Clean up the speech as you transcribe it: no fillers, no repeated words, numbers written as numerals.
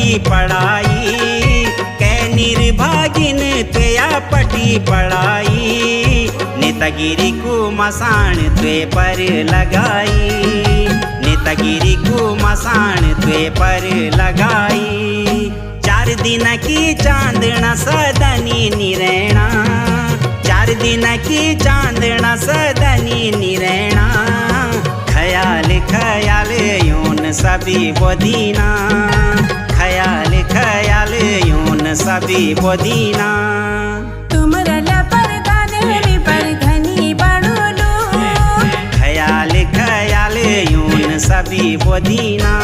पटी पढ़ाई कै निर्भागिन त्वया पटी पढ़ाई नेतागिरी को मसान त्वे पर लगाई नेतागिरी को मसान त्वे पर लगाई 4 दिन की चांदना सदनी निरैना 4 दिन की चांदना सदनी निरैना ख्याल ख्याल यून सभी बोदीना ख्याल ख्याल यून सभी बोदीना तुमरला परदान मी परधनी बनूलू ख्याल ख्याल यून सभी बोदीना